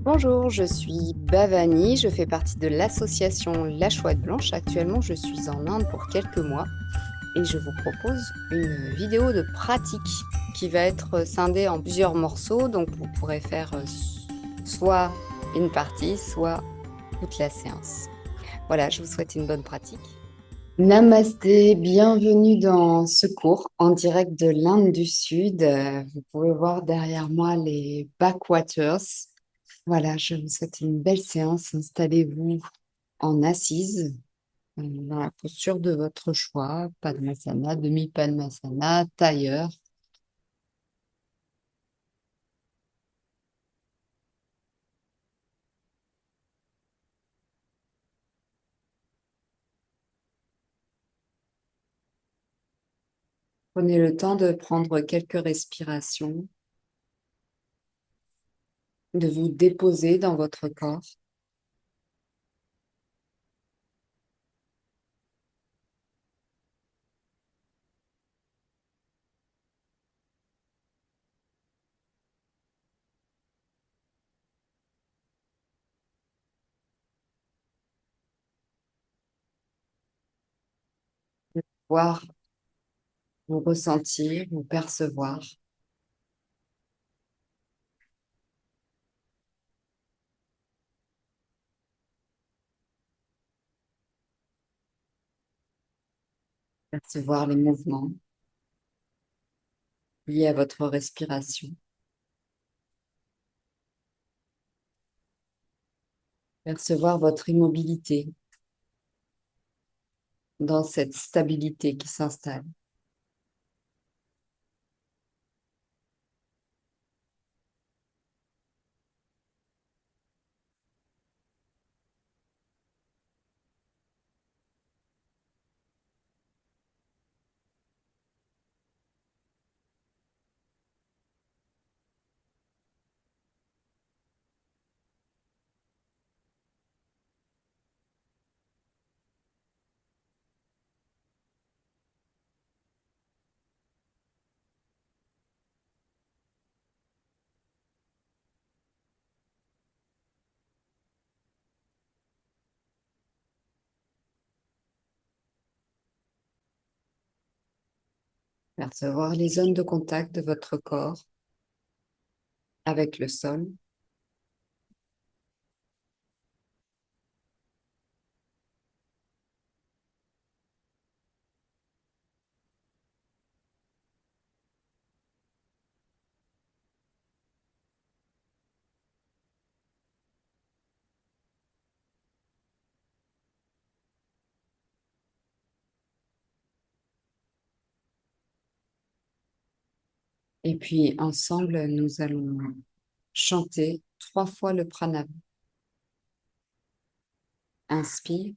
Bonjour, je suis Bhavani, je fais partie de l'association La Chouette Blanche. Actuellement, je suis en Inde pour quelques mois et je vous propose une vidéo de pratique qui va être scindée en plusieurs morceaux. Donc, vous pourrez faire soit une partie, soit toute la séance. Voilà, je vous souhaite une bonne pratique. Namasté, bienvenue dans ce cours en direct de l'Inde du Sud. Vous pouvez voir derrière moi les backwaters. Voilà, je vous souhaite une belle séance. Installez-vous en assise, dans la posture de votre choix, Padmasana, demi-Padmasana, tailleur. Prenez le temps de prendre quelques respirations, de vous déposer dans votre corps, voir, vous ressentir, vous percevoir, percevoir les mouvements liés à votre respiration, percevoir votre immobilité dans cette stabilité qui s'installe. Percevoir les zones de contact de votre corps avec le sol. Et puis ensemble, nous allons chanter 3 fois le pranam. Inspire.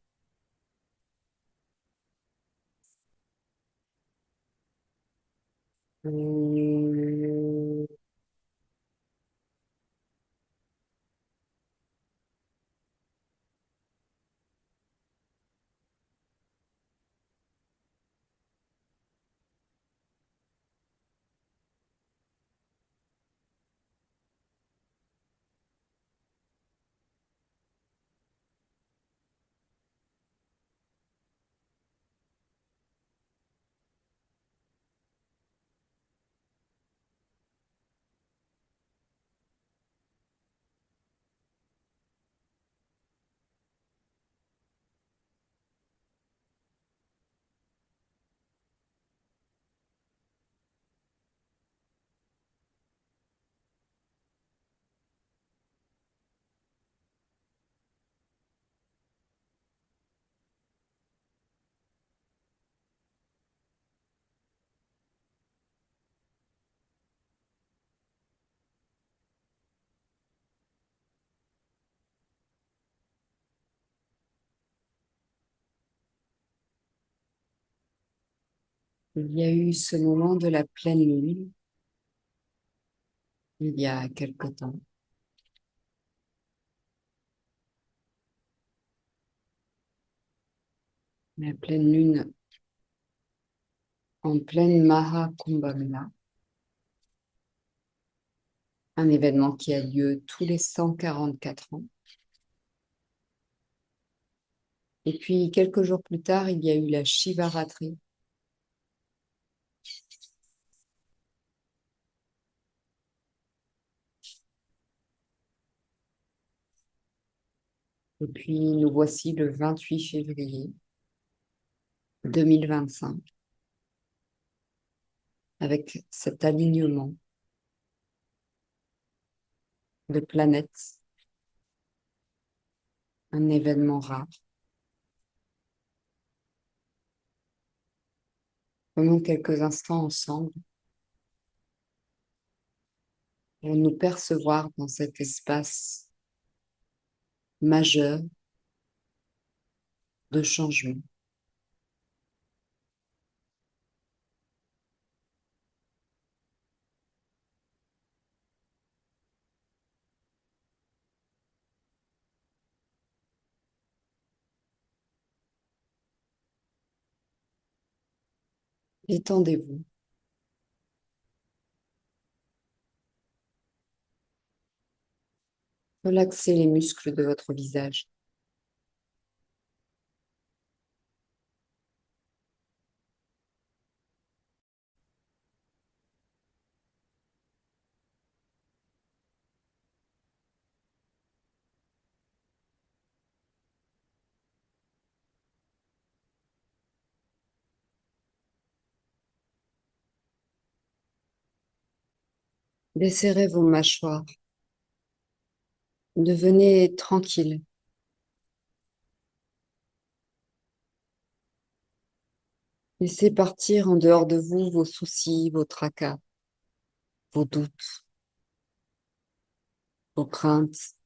Il y a eu ce moment de la pleine lune il y a quelque temps. La pleine lune en pleine Maha Kumbh Mela. un événement qui a lieu tous les 144 ans. Et puis, quelques jours plus tard, il y a eu la Shivaratri. Et puis, nous voici le 28 février 2025, avec cet alignement de planètes, un événement rare. Prenons quelques instants ensemble pour nous percevoir dans cet espace majeur de changement. Détendez-vous, relaxez les muscles de votre visage. Desserrez vos mâchoires. Devenez tranquille. Laissez partir en dehors de vous vos soucis, vos tracas, vos doutes, vos craintes,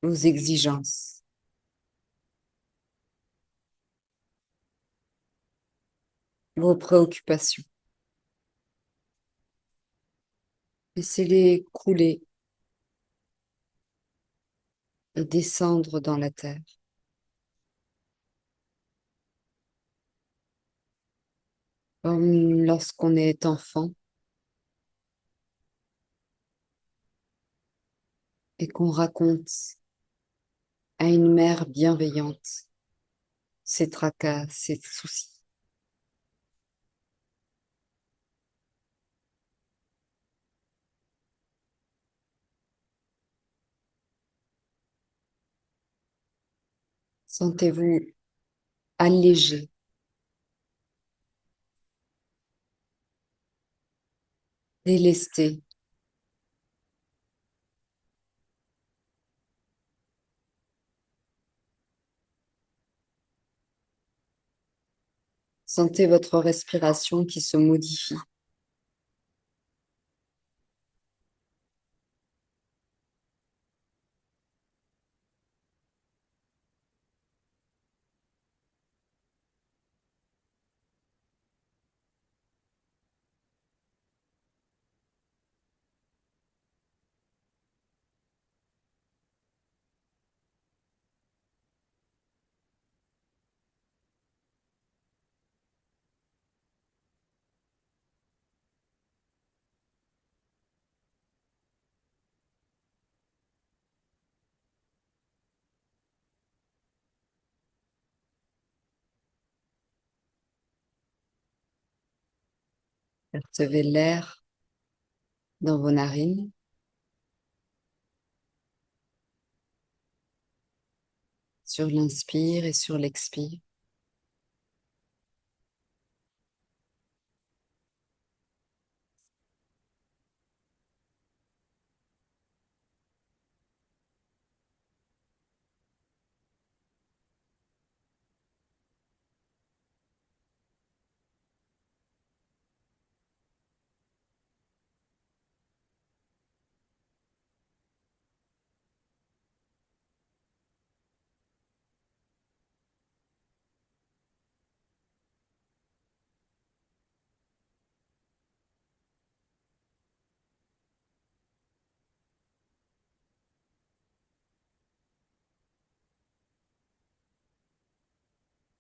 vos exigences, vos préoccupations. Laissez-les couler et descendre dans la terre. Comme lorsqu'on est enfant et qu'on raconte à une mère bienveillante ses tracas, ses soucis. Sentez-vous allégé, délesté. Sentez votre respiration qui se modifie. Percevez l'air dans vos narines. Sur l'inspire et sur l'expire.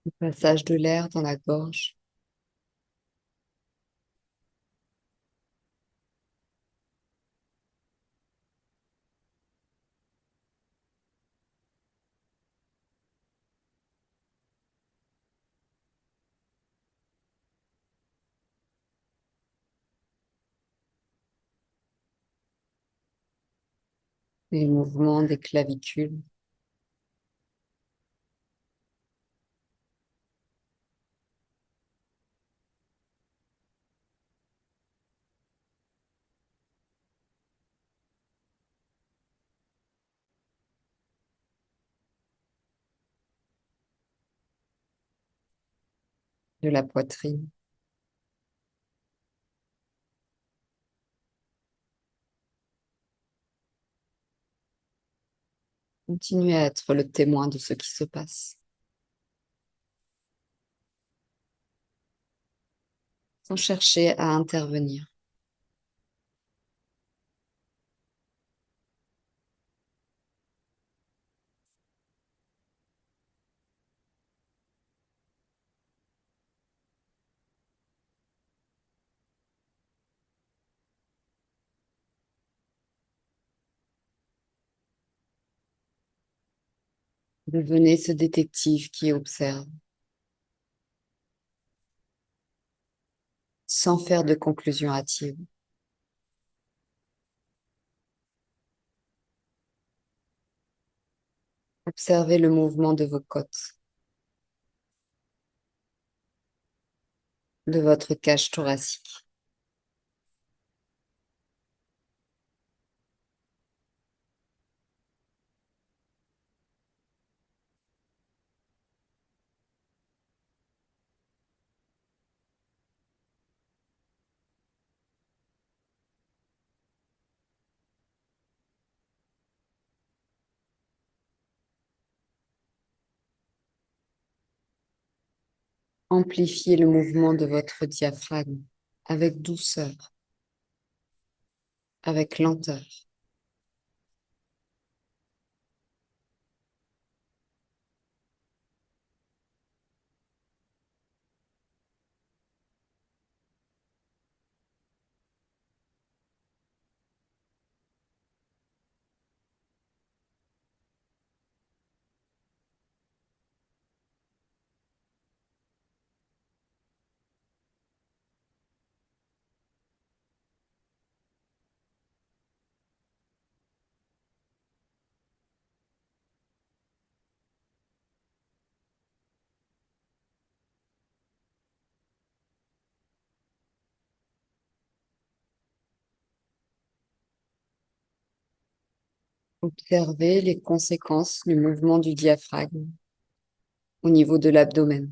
Le passage de l'air dans la gorge. les mouvements des clavicules, de la poitrine. Continuez à être le témoin de ce qui se passe, sans chercher à intervenir. Devenez ce détective qui observe, sans faire de conclusion hâtive. Observez le mouvement de vos côtes, de votre cage thoracique. Amplifiez le mouvement de votre diaphragme avec douceur, avec lenteur. Observez les conséquences du mouvement du diaphragme au niveau de l'abdomen.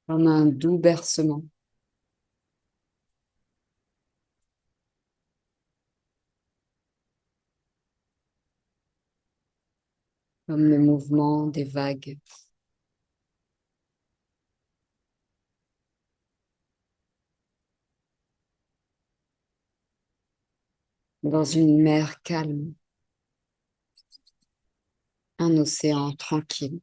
Comme un doux bercement, comme le mouvement des vagues dans une mer calme, un océan tranquille.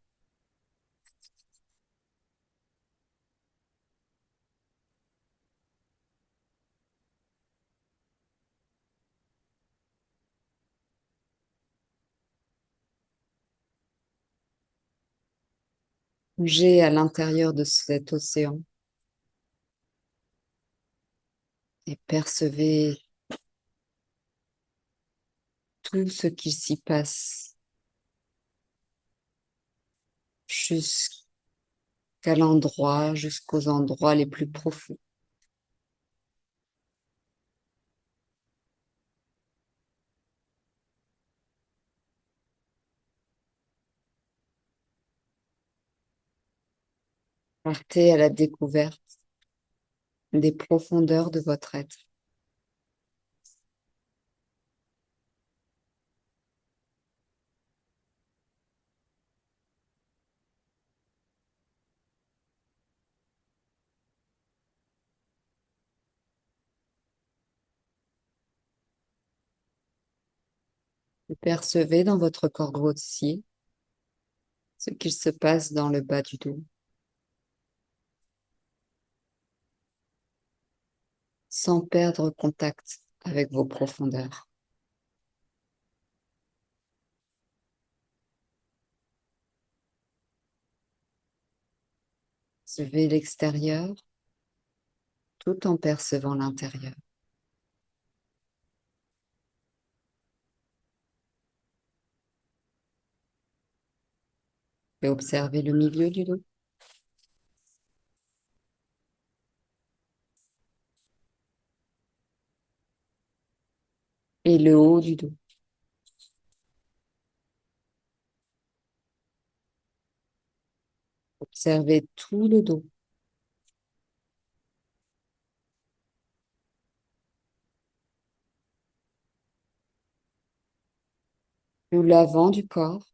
Plongez à l'intérieur de cet océan et percevez tout ce qui s'y passe jusqu'à l'endroit, jusqu'aux endroits les plus profonds. Partez à la découverte des profondeurs de votre être. Vous percevez dans votre corps grossier ce qu'il se passe dans le bas du dos, sans perdre contact avec vos profondeurs. Observez l'extérieur tout en percevant l'intérieur. Et observez le milieu du dos et le haut du dos. Observez tout le dos. Ou l'avant du corps.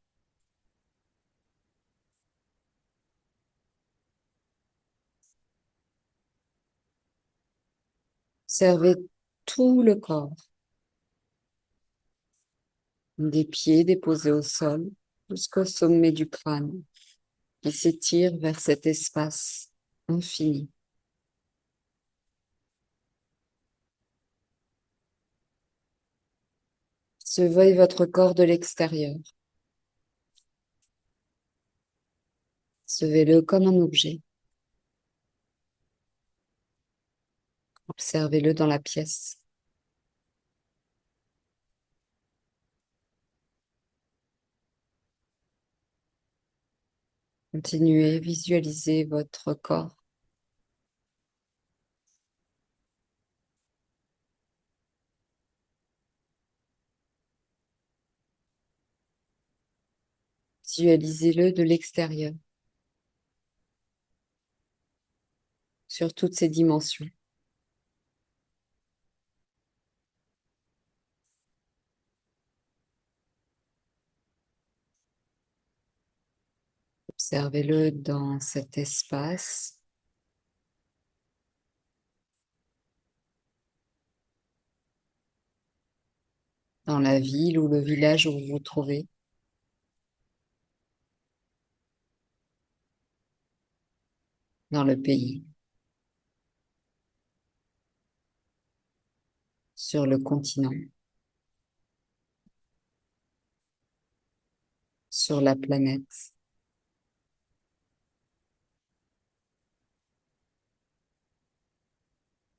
Observez tout le corps, des pieds déposés au sol jusqu'au sommet du crâne qui s'étire vers cet espace infini. Surveillez votre corps de l'extérieur. Observez-le comme un objet. Observez-le dans la pièce. Continuez, visualisez votre corps. Visualisez-le de l'extérieur, sur toutes ses dimensions. Observez-le dans cet espace, dans la ville ou le village où vous vous trouvez. Dans le pays, sur le continent, sur la planète,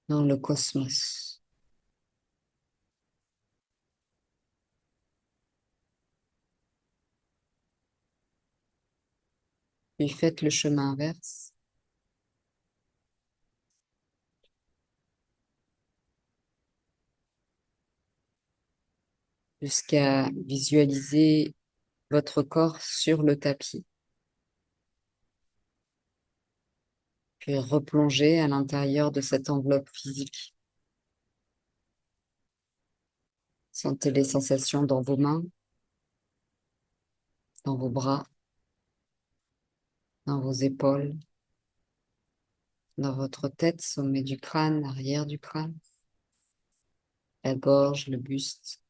dans le cosmos. Puis faites le chemin inverse, jusqu'à visualiser votre corps sur le tapis, puis replonger à l'intérieur de cette enveloppe physique. Sentez les sensations dans vos mains, dans vos bras, dans vos épaules, dans votre tête, sommet du crâne, arrière du crâne, la gorge, le buste,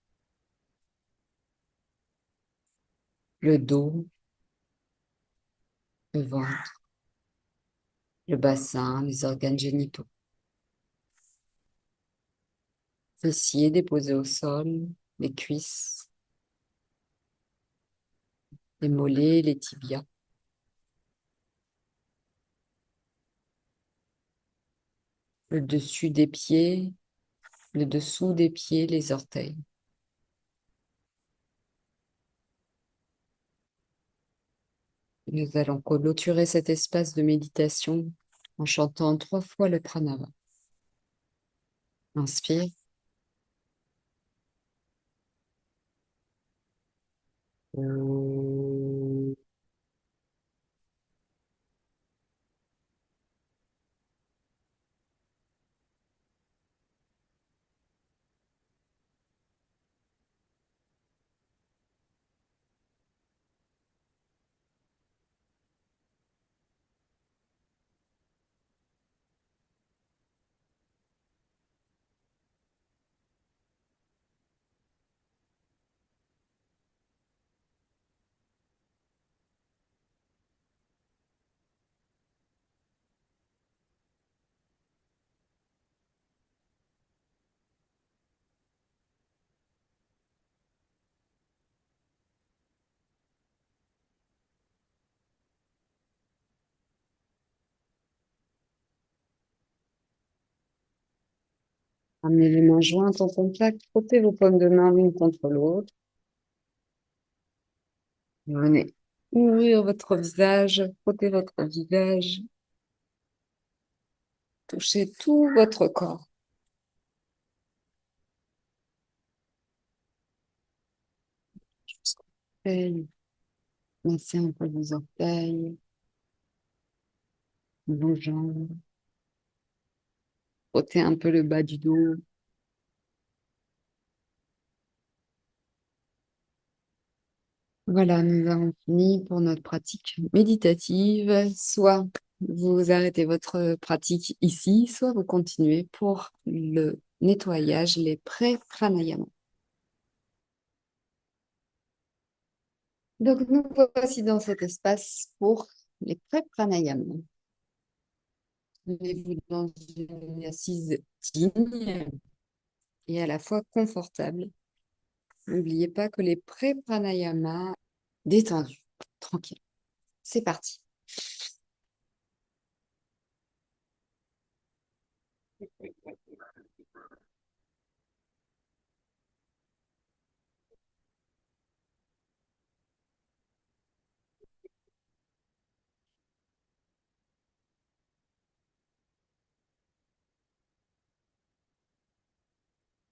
le dos, le ventre, le bassin, les organes génitaux. Fessiers déposés au sol, les cuisses, les mollets, les tibias. Le dessus des pieds, le dessous des pieds, les orteils. Nous allons clôturer cet espace de méditation en chantant 3 fois le pranava. Inspire. Amenez les mains jointes en contact, frottez vos paumes de main l'une contre l'autre. Venez ouvrir votre visage, frottez votre visage, touchez tout votre corps. Jusqu'aux orteils. Massez un peu vos orteils, vos jambes. Frottez un peu le bas du dos. Voilà, nous avons fini pour notre pratique méditative. Soit vous arrêtez votre pratique ici, soit vous continuez pour le nettoyage, les pré-pranayama. Donc, nous voici dans cet espace pour les pré-pranayama. Mettez-vous dans une assise digne et à la fois confortable. N'oubliez pas que les pré-pranayama détendus, tranquille. C'est parti.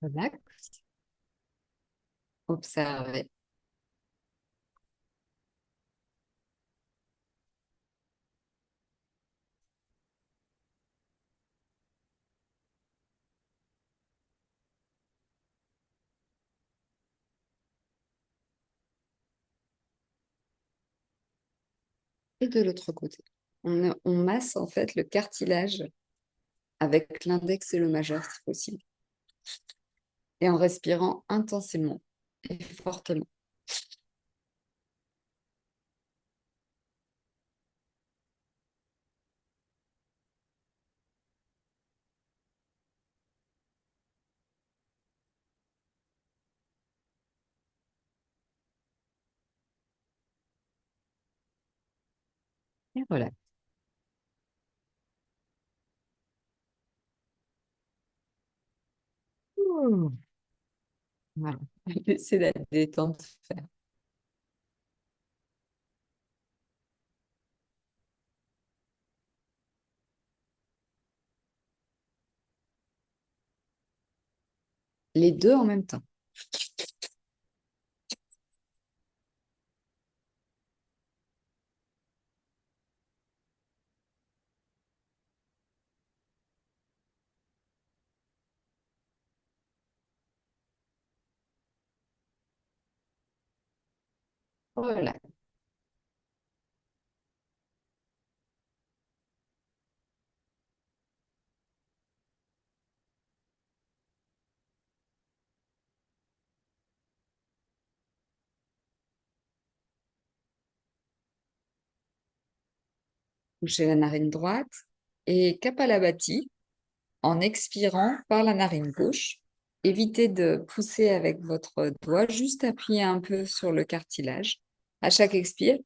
Relax, observez. Et de l'autre côté, on masse en fait le cartilage avec l'index et le majeur si possible. Et en respirant intensément et fortement. Et voilà. Ouh. Voilà. Laissez la détente faire. Les deux en même temps. Voilà. Bouchez la narine droite et Kapalabhati en expirant par la narine gauche. Évitez de pousser avec votre doigt, juste appuyer un peu sur le cartilage. À chaque expire,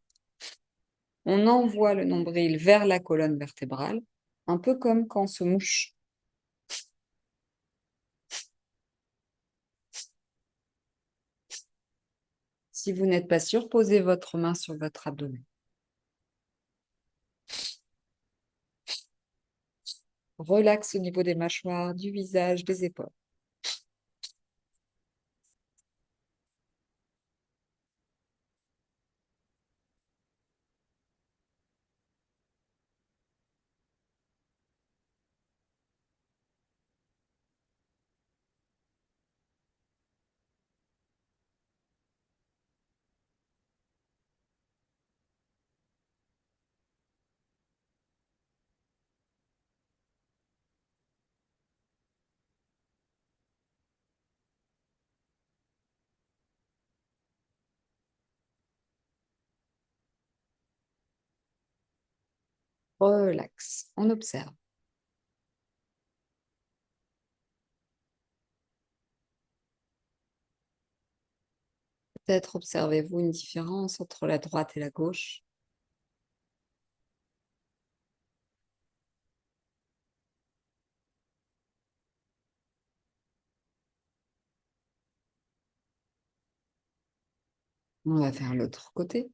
on envoie le nombril vers la colonne vertébrale, un peu comme quand on se mouche. Si vous n'êtes pas sûr, posez votre main sur votre abdomen. Relax au niveau des mâchoires, du visage, des épaules. Relax. On observe. Peut-être observez-vous une différence entre la droite et la gauche. On va faire l'autre côté.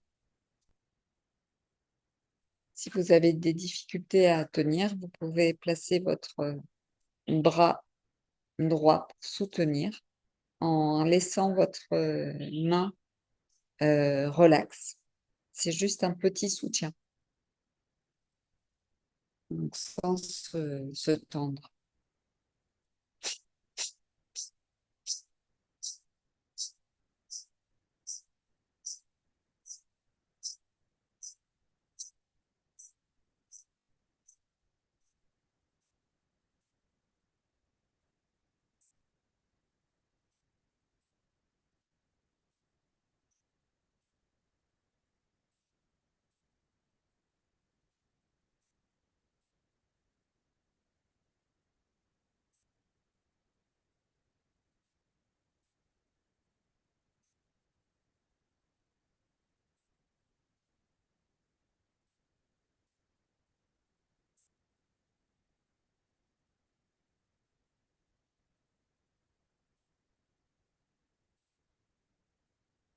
Si vous avez des difficultés à tenir, vous pouvez placer votre bras droit pour soutenir en laissant votre main relaxe. C'est juste un petit soutien, donc sans se tendre.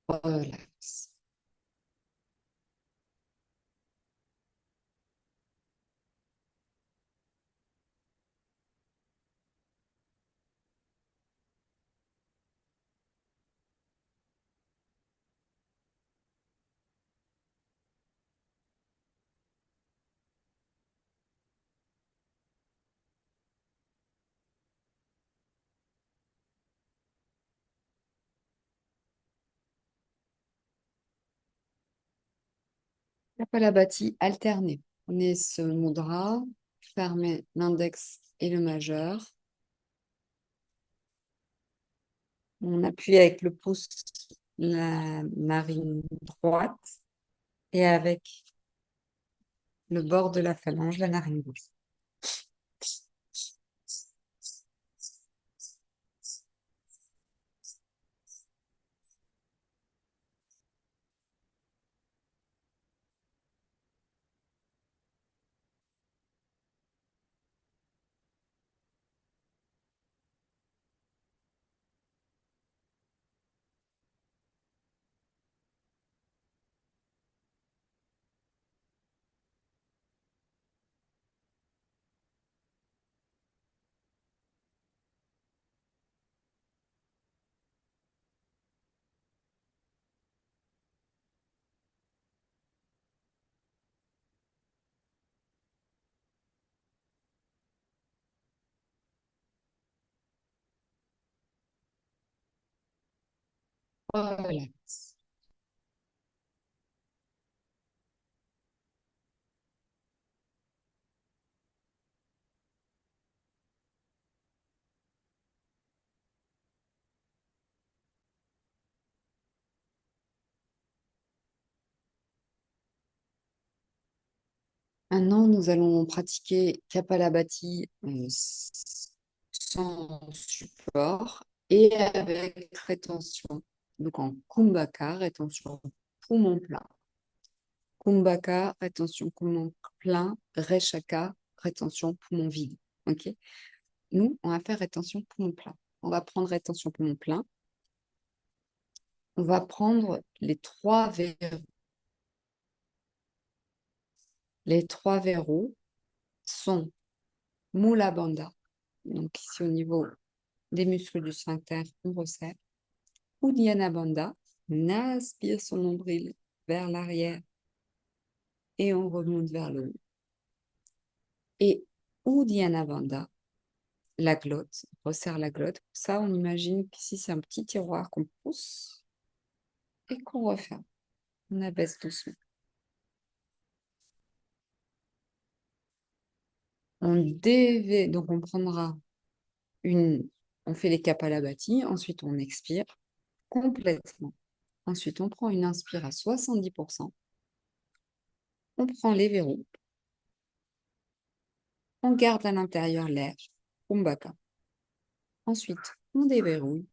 Relax. Kapalabhati alterné. Prenez ce mudra, fermez l'index et le majeur. On appuie avec le pouce la narine droite et avec le bord de la phalange, la narine gauche. Relax. Maintenant, nous allons pratiquer Kapalabhati sans support et avec rétention. Donc en Kumbhaka, rétention poumon plein. Kumbhaka, rétention poumon plein. Reshaka, rétention poumon vide. Ok? Nous, on va faire rétention poumon plein. On va prendre rétention poumon plein. On va prendre les trois verrous. Les trois verrous sont Mula Bandha. Donc ici au niveau des muscles du sphincter, on resserre. Uddiyana Bandha, on aspire son nombril vers l'arrière et on remonte vers le haut. Et Uddiyana Bandha, la glotte, on resserre la glotte. Pour ça, on imagine qu'ici c'est un petit tiroir qu'on pousse et qu'on referme. On abaisse doucement. Donc on prendra on fait les Kapalabhati, ensuite on expire complètement. Ensuite, on prend une inspire à 70%. On prend les verrous. On garde à l'intérieur l'air. Kumbhaka. Ensuite, on déverrouille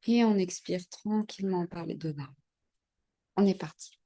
et on expire tranquillement par les deux narines. On est parti.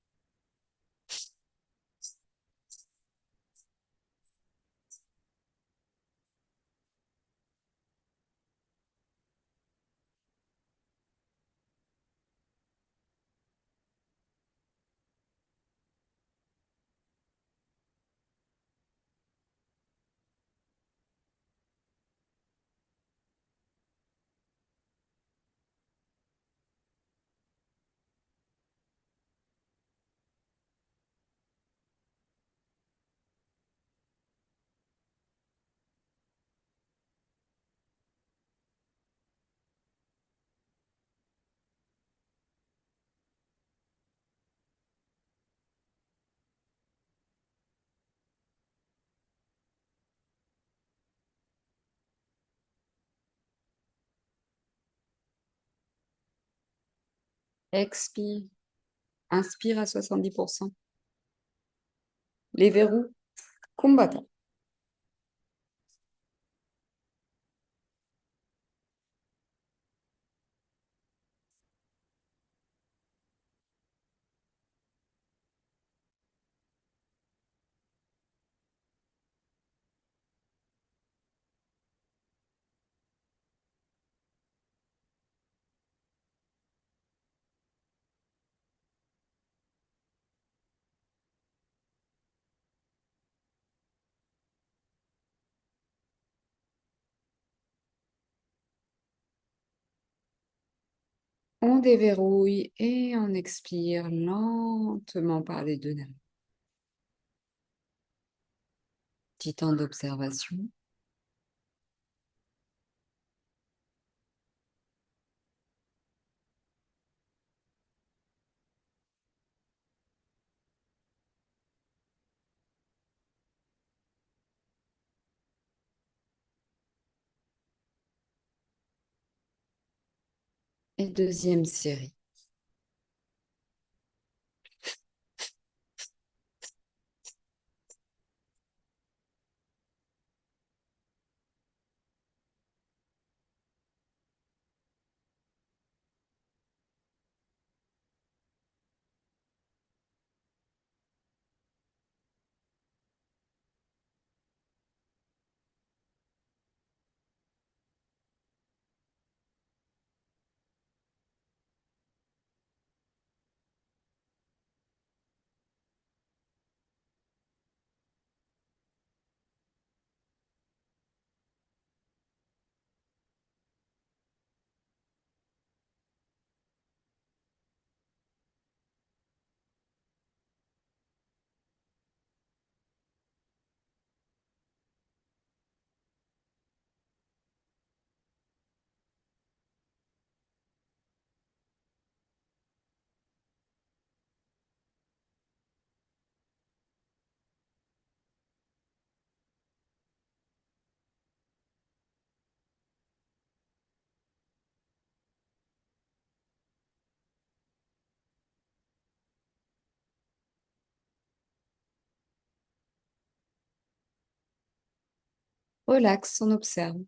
Expire. Inspire à 70%. Les verrous combattants. On déverrouille et on expire lentement par les deux narines. Petit temps d'observation. Et deuxième série. Relax, on observe.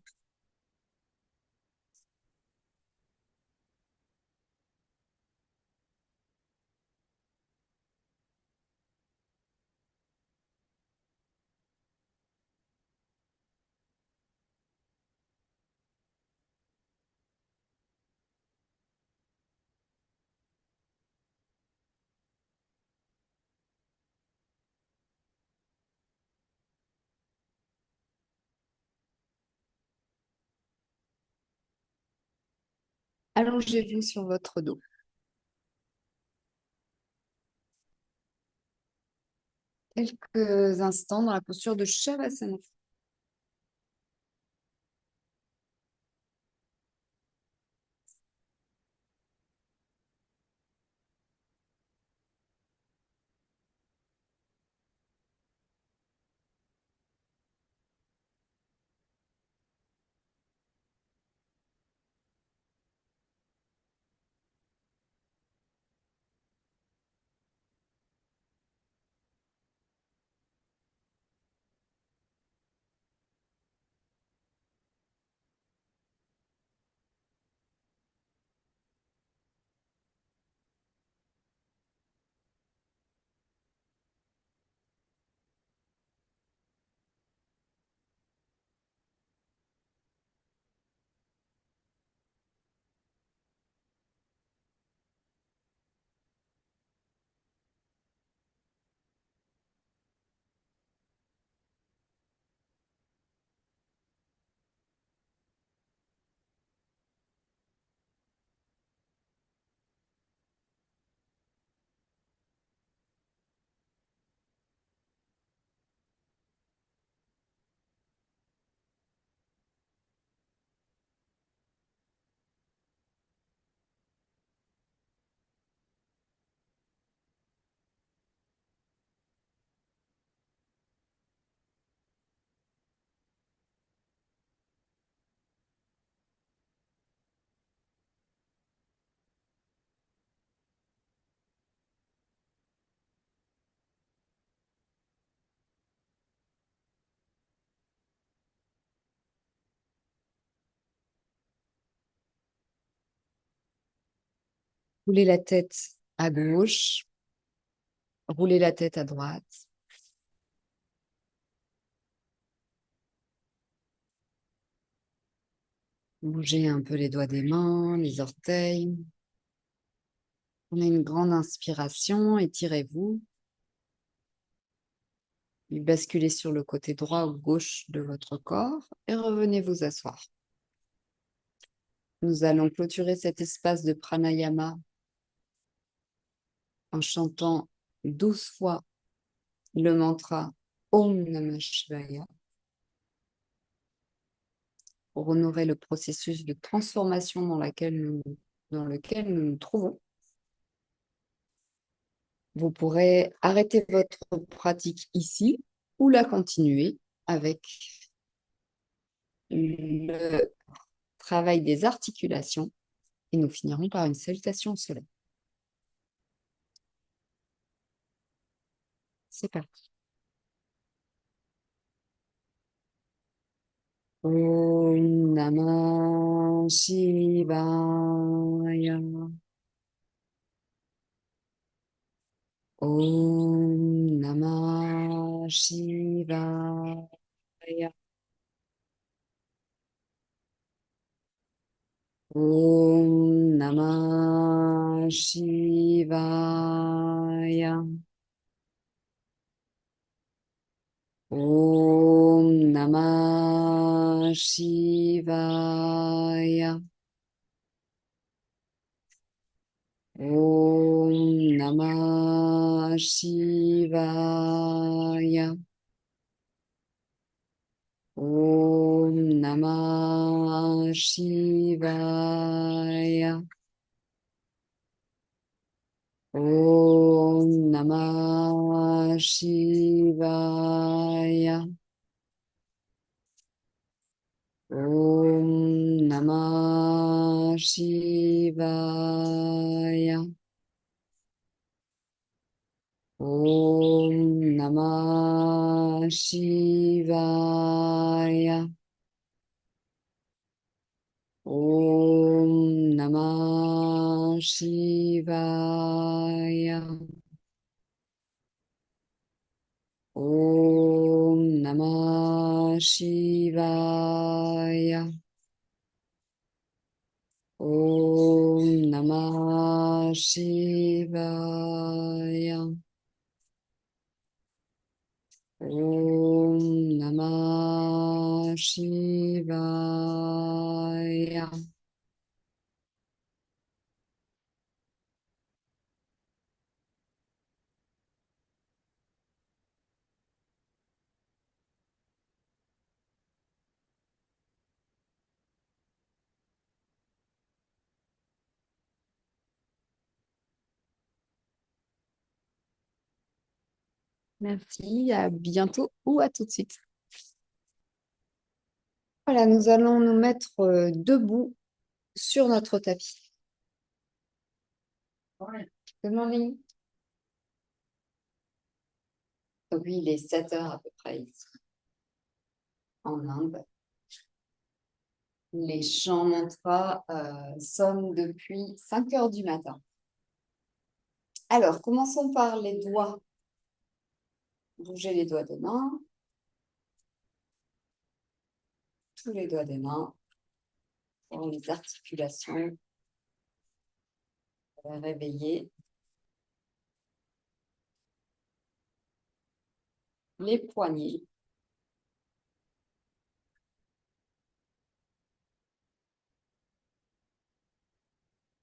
Allongez-vous sur votre dos. Quelques instants dans la posture de Shavasana. Roulez la tête à gauche, roulez la tête à droite. Bougez un peu les doigts des mains, les orteils. Prenez une grande inspiration, étirez-vous. Puis basculez sur le côté droit ou gauche de votre corps et revenez vous asseoir. Nous allons clôturer cet espace de pranayama en chantant 12 fois le mantra Om Namah Shivaya pour honorer le processus de transformation dans lequel nous nous trouvons. Vous pourrez arrêter votre pratique ici ou la continuer avec le travail des articulations et nous finirons par une salutation au soleil. C'est parti. Om Namah Shivaya. Om Namah Shivaya. Om Namah Shivaya. Om Namah Shivaya. Om Namah Shivaya. Om Namah Shivaya. Om Namah Shivaya. Om Namah Shivaya. Om Namah Shivaya. Om Namah Shivaya. Om Namah Shivaya. Om Namah Shivaya. Om Namah Shivaya. Merci, à bientôt ou à tout de suite. Voilà, nous allons nous mettre debout sur notre tapis. Good morning. Oui, il est 7 heures à peu près ici, en Inde. Les chants mantras sonnent depuis 5 heures du matin. Alors, commençons par les doigts. Bougez les doigts des mains. Tous les doigts des mains. Pour les articulations. Réveiller. Les poignets.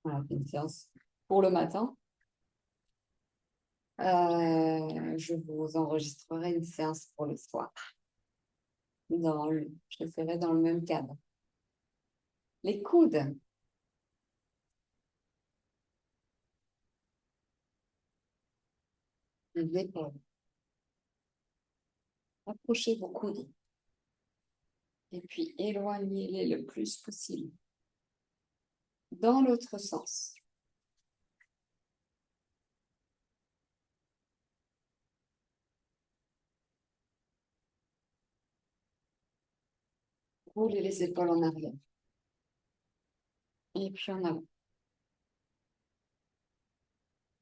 Voilà, c'est une séance pour le matin. Je vous enregistrerai une séance pour le soir. Je le ferai dans le même cadre. Les coudes. Les épaules. Approchez vos coudes. Et puis éloignez-les le plus possible. Dans l'autre sens. Roulez les épaules en arrière. Et puis en avant.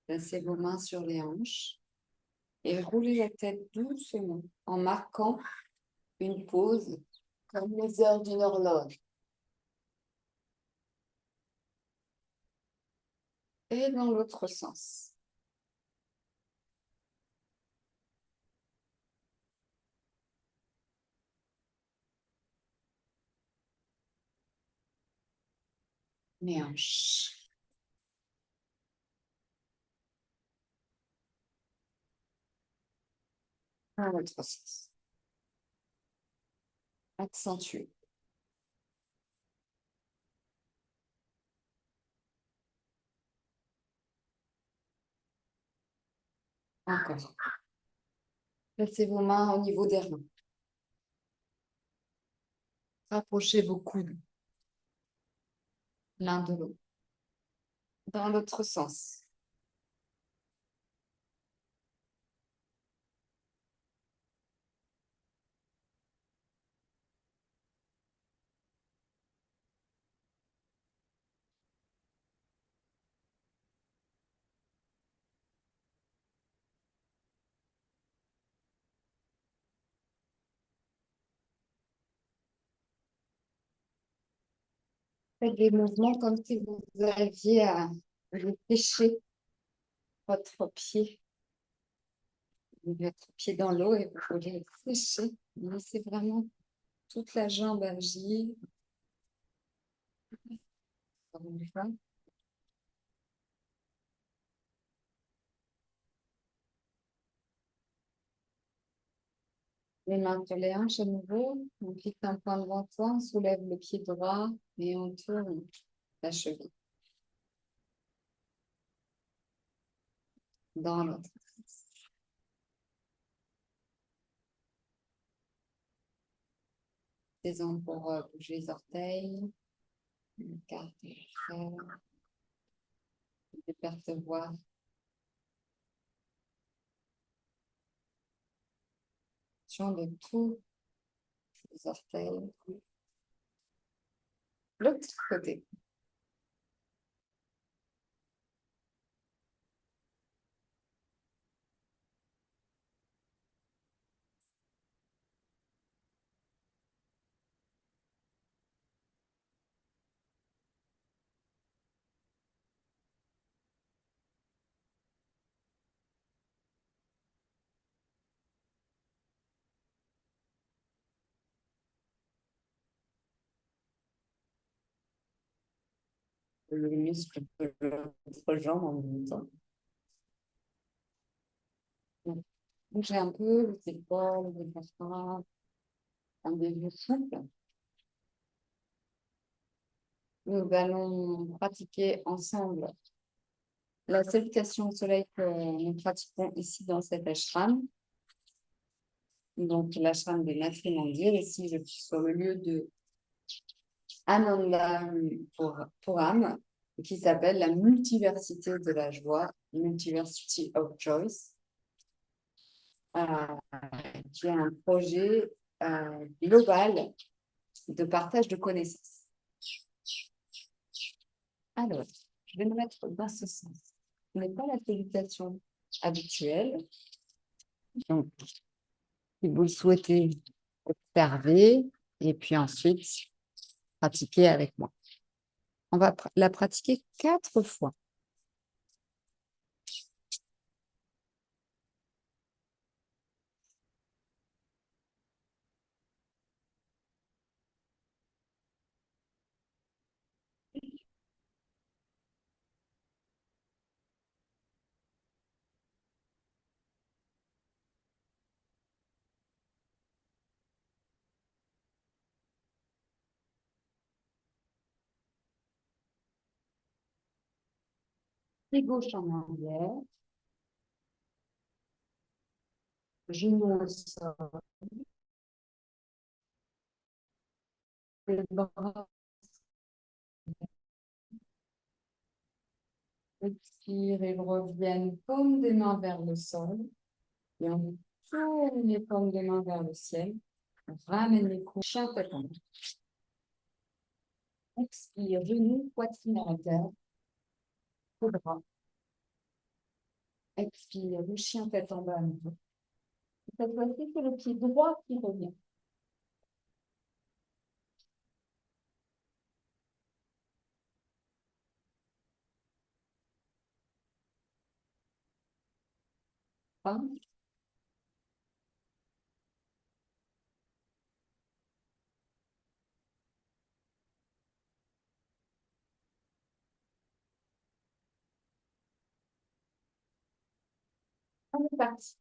Placez vos mains sur les hanches et roulez la tête doucement en marquant une pause comme les heures d'une horloge. Et dans l'autre sens. Les hanches. Dans l'autre sens. Accentuez. Encore. Placez vos mains au niveau des reins. Rapprochez vos coudes l'un de l'autre. Dans l'autre sens. Faites des mouvements comme si vous aviez à pêcher votre pied. Votre pied dans l'eau et vous voulez sécher. Laissez vraiment toute la jambe agir. Encore une fois. Les mains sur les hanches à nouveau. On fixe un point devant toi, on soulève le pied droit et on tourne la cheville. Dans l'autre sens. Des ondes pour bouger les orteils. Une carte de fer. Des vertébrales. De tous les orteils. L'autre côté. Le muscle de l'autre jambe en même temps. Bougez un peu les épaules, les bras, un début souple. Nous allons pratiquer ensemble la salutation au soleil que nous pratiquons ici dans cet ashram. Donc, l'ashram de Natri Mandir. Ici, je suis sur le lieu de Ananda Puram, qui s'appelle la multiversité de la joie, Multiversity of Choice, qui est un projet global de partage de connaissances. Alors, je vais me mettre dans ce sens. Ce n'est pas la salutation habituelle. Donc, si vous le souhaitez, observer et puis ensuite pratiquer avec moi. On va la pratiquer 4 fois. Pied gauche en arrière, genou au sol, les bras expire et reviennent paumes des mains vers le sol. Et on tourne les paumes des mains vers le ciel. On ramène les coudes, chien tête en bas. Expire, genoux, poitrine à terre, cobra. Expire, le chien tête en bas à nouveau. Cette fois-ci, c'est le pied droit qui revient. Un, on est parti.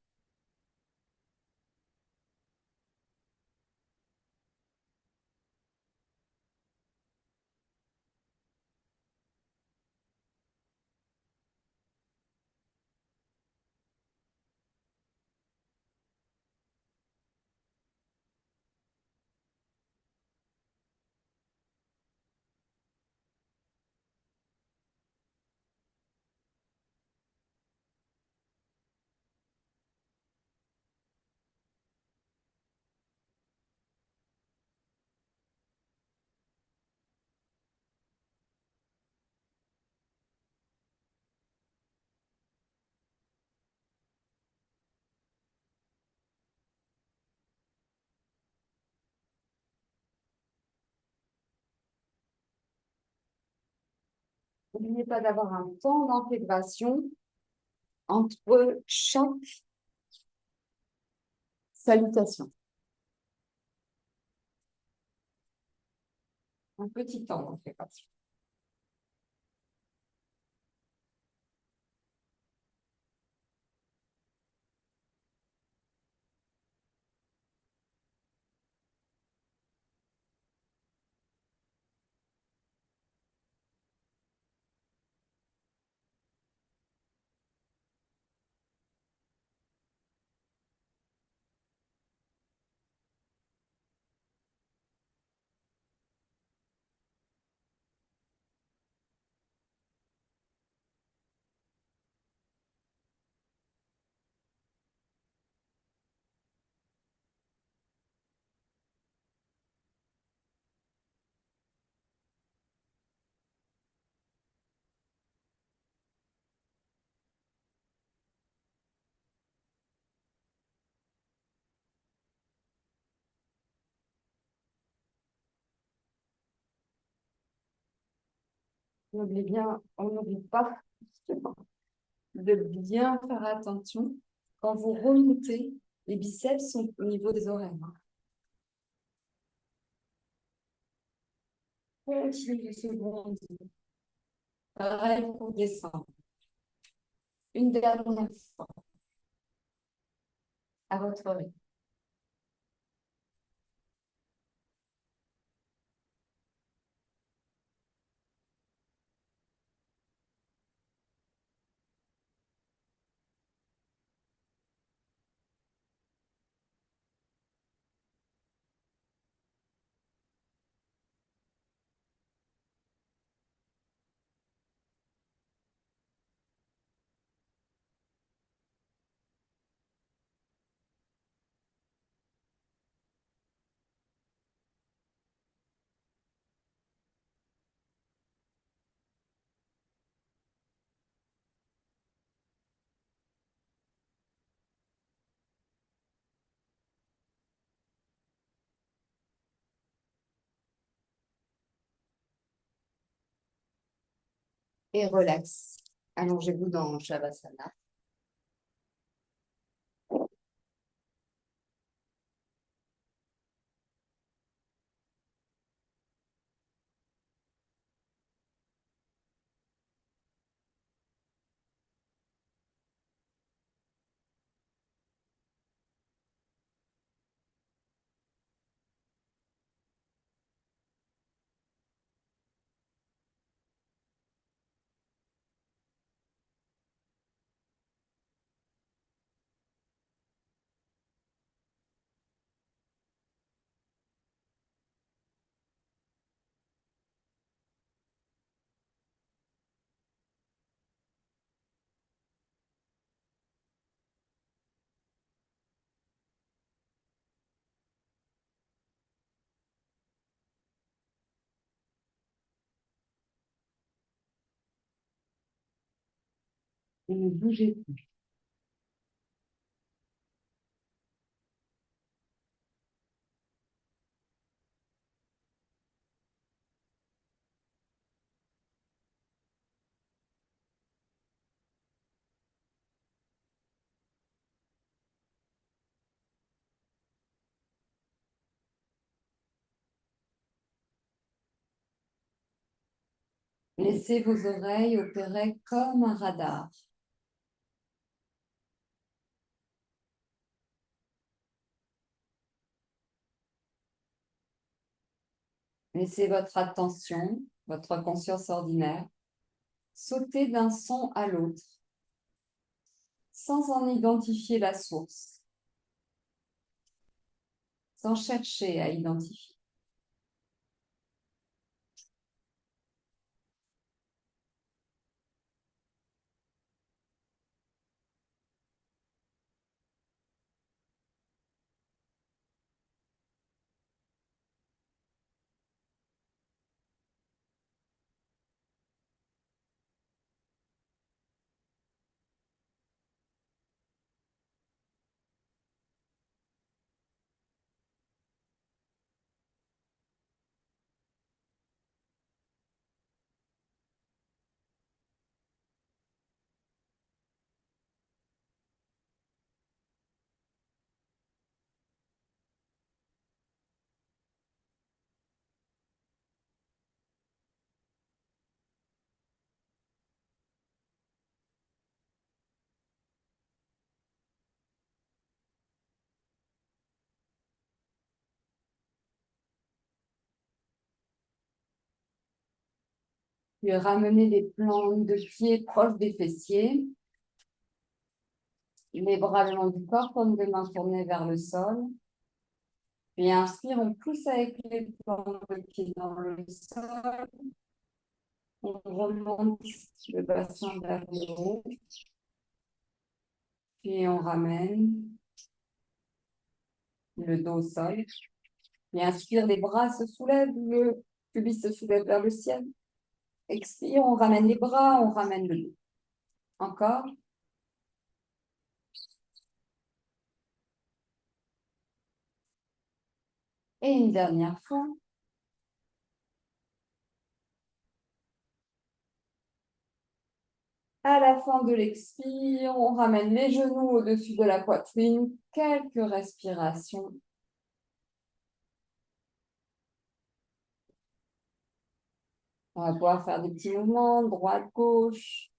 N'oubliez pas d'avoir un temps d'intégration entre chaque salutation. Un petit temps d'intégration. On n'oublie pas de bien faire attention quand vous remontez. Les biceps sont au niveau des oreilles. Continue de secondes. Pareil pour descendre. Une dernière fois. À votre rythme. Et relax. Allongez-vous dans Shavasana. Et ne bougez plus. Laissez vos oreilles opérer comme un radar. Laissez votre attention, votre conscience ordinaire, sauter d'un son à l'autre, sans en identifier la source, sans chercher à identifier. Puis ramenez les plantes de pieds proches des fessiers. Les bras le long du corps, comme des mains tournées vers le sol. Puis inspire, on pousse avec les plantes de pieds dans le sol. On remonte le bassin vers le haut. Puis on ramène le dos au sol. Puis inspire, les bras se soulèvent, le pubis se soulève vers le ciel. Expire, on ramène les bras, on ramène le dos. Encore. Et une dernière fois. À la fin de l'expire, on ramène les genoux au-dessus de la poitrine. Quelques respirations. On va pouvoir faire des petits mouvements, droite, gauche.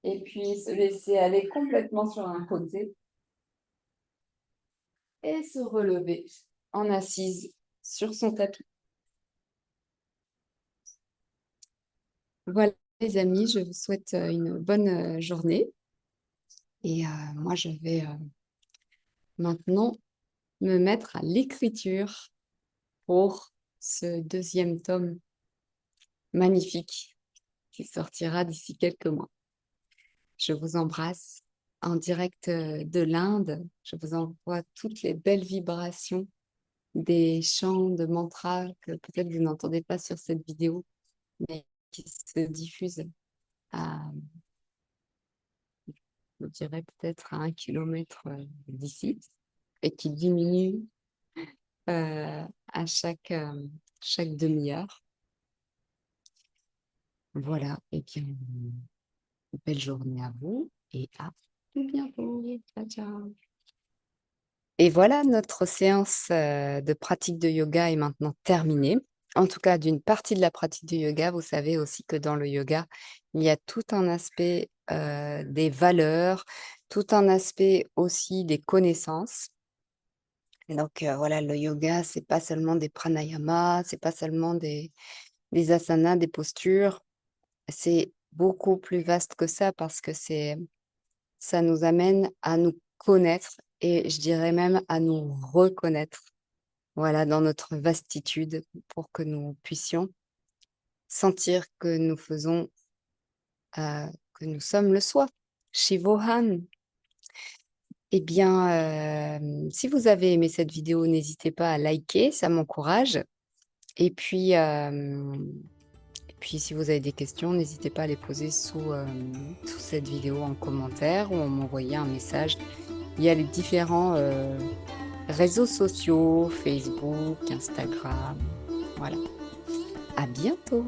Et puis se laisser aller complètement sur un côté. Et se relever en assise sur son tapis. Voilà les amis, je vous souhaite une bonne journée. Et moi, je vais maintenant me mettre à l'écriture pour ce deuxième tome magnifique qui sortira d'ici quelques mois. Je vous embrasse en direct de l'Inde. Je vous envoie toutes les belles vibrations des chants de mantras que peut-être vous n'entendez pas sur cette vidéo, mais qui se diffusent à, je dirais peut-être à 1 kilomètre d'ici et qui diminuent à chaque demi-heure. Voilà, et bien, belle journée à vous et à tout bientôt. Ciao, ciao. Et voilà, notre séance de pratique de yoga est maintenant terminée. En tout cas, d'une partie de la pratique du yoga, vous savez aussi que dans le yoga, il y a tout un aspect des valeurs, tout un aspect aussi des connaissances. Et donc, voilà, le yoga, c'est pas seulement des pranayamas, c'est pas seulement des asanas, des postures. C'est beaucoup plus vaste que ça parce que ça nous amène à nous connaître et je dirais même à nous reconnaître, voilà, dans notre vastitude pour que nous puissions sentir que nous faisons, que nous sommes le soi, Shivoham. Eh bien, si vous avez aimé cette vidéo, n'hésitez pas à liker, ça m'encourage. Et puis, si vous avez des questions, n'hésitez pas à les poser sous cette vidéo en commentaire ou à m'envoyer un message. Il y a les différents réseaux sociaux, Facebook, Instagram. Voilà. À bientôt!